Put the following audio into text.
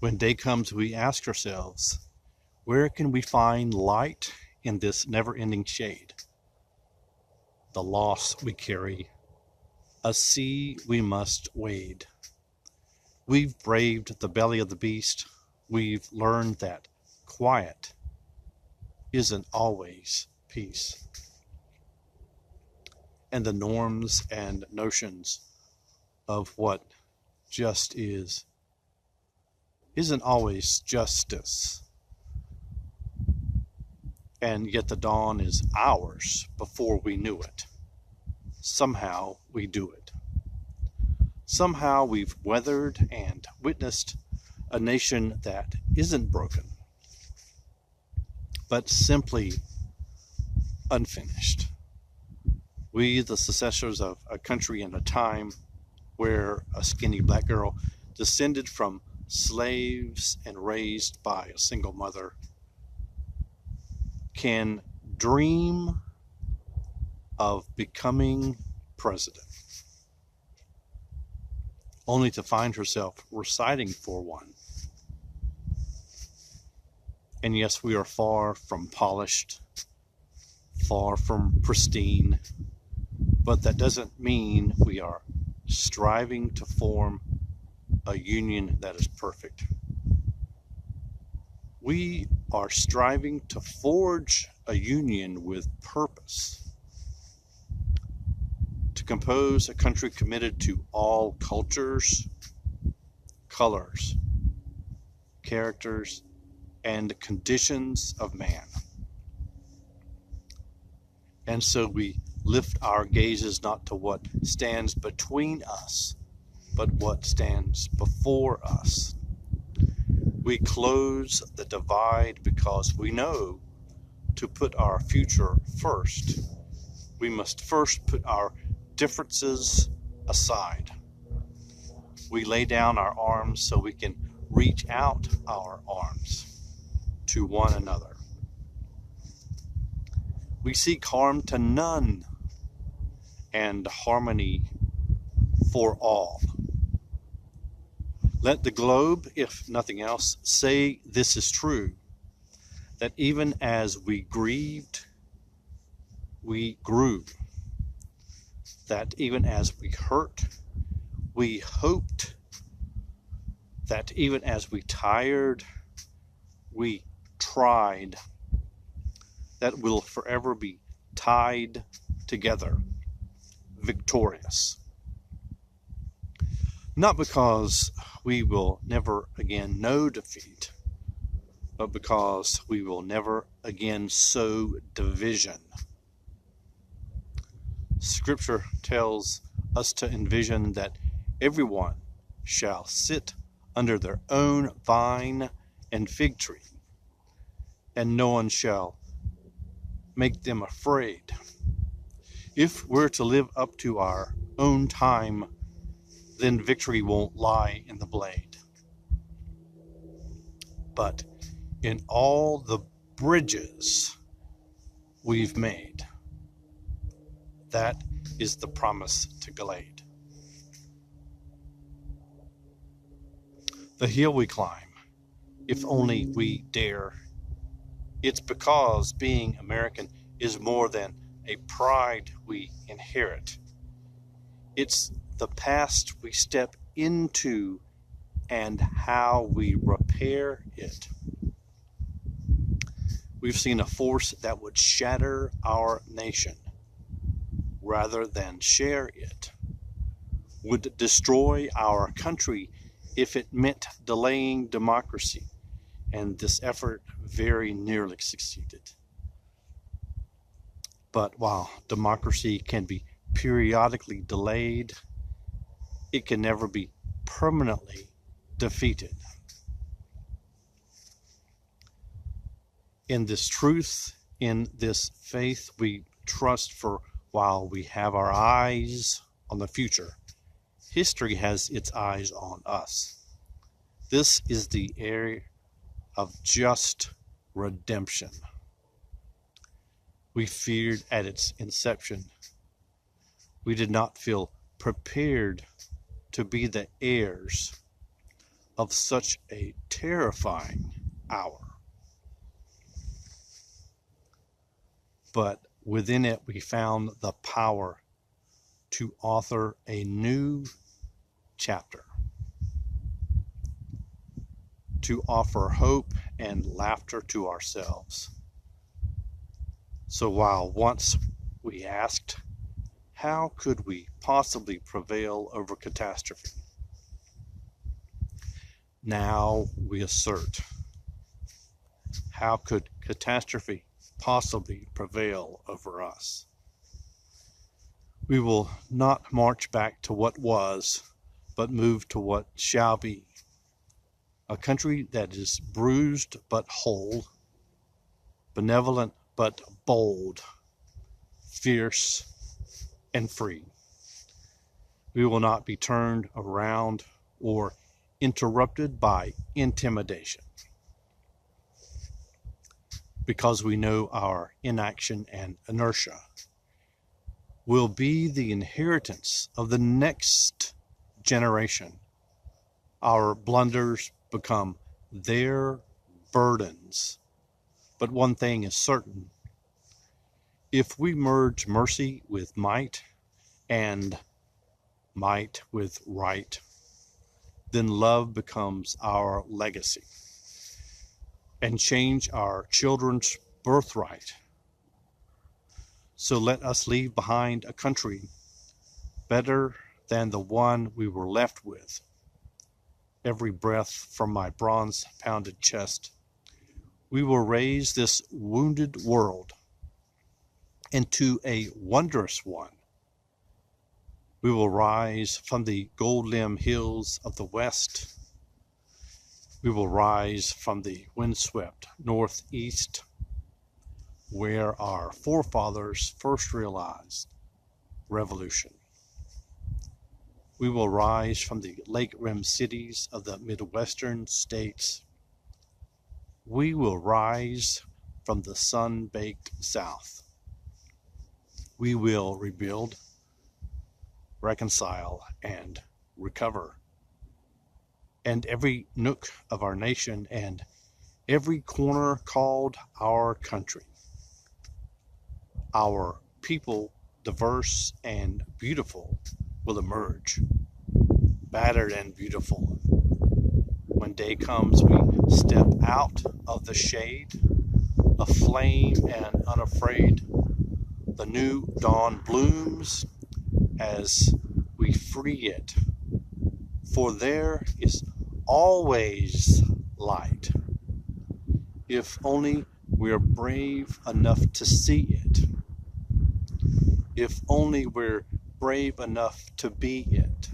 When day comes, we ask ourselves, where can we find light in this never-ending shade? The loss we carry, a sea we must wade. We've braved the belly of the beast. We've learned that quiet isn't always peace. And the norms and notions of what just isn't always justice. And yet the dawn is ours before we knew it. Somehow we do it. Somehow we've weathered and witnessed a nation that isn't broken, but simply unfinished. We, the successors of a country and a time where a skinny black girl descended from slaves and raised by a single mother, can dream of becoming president, only to find herself reciting for one. And yes, we are far from polished, far from pristine, but that doesn't mean we are striving to form a union that is perfect. We are striving to forge a union with purpose, to compose a country committed to all cultures, colors, characters, and conditions of man. And so we lift our gazes not to what stands between us, but what stands before us. We close the divide because we know to put our future first, we must first put our differences aside. We lay down our arms so we can reach out our arms to one another. We seek harm to none and harmony for all. Let the globe, if nothing else, say this is true, that even as we grieved, we grew. That even as we hurt, we hoped. That even as we tired, we tried. That we'll forever be tied together, victorious. Not because we will never again know defeat, but because we will never again sow division. Scripture tells us to envision that everyone shall sit under their own vine and fig tree, and no one shall make them afraid. If we're to live up to our own time, then victory won't lie in the blade, but in all the bridges we've made. That is the promise to Glade. The hill we climb, if only we dare. It's because being American is more than a pride we inherit. It's the past we step into and how we repair it. We've seen a force that would shatter our nation rather than share it, would destroy our country if it meant delaying democracy, and this effort very nearly succeeded. But while democracy can be periodically delayed, it can never be permanently defeated. In this truth, in this faith, we trust, for while we have our eyes on the future, history has its eyes on us. This is the era of just redemption. We feared at its inception. We did not feel prepared to be the heirs. of such a terrifying hour. But within it, we found the power to author a new chapter, to offer hope and laughter to ourselves. So while once we asked, how could we possibly prevail over catastrophe? Now we assert, how could catastrophe possibly prevail over us? We will not march back to what was, but move to what shall be. A country that is bruised but whole, benevolent but bold, fierce and free. We will not be turned around or interrupted by intimidation, because we know our inaction and inertia will be the inheritance of the next generation. Our blunders become their burdens. But one thing is certain: if we merge mercy with might and might with right, then love becomes our legacy, and change our children's birthright. So let us leave behind a country better than the one we were left with. Every breath from my bronze-pounded chest, we will raise this wounded world into a wondrous one. We will rise from the gold-limb hills of the west. We will rise from the windswept northeast, where our forefathers first realized revolution. We will rise from the lake-rimmed cities of the Midwestern states. We will rise from the sun-baked South. We will rebuild, reconcile, and recover. And every nook of our nation and every corner called our country. Our people, diverse and beautiful, will emerge, battered and beautiful. When day comes, we step out of the shade, aflame and unafraid. The new dawn blooms as we free it, for there is always light, if only we're brave enough to see it, if only we're brave enough to be it.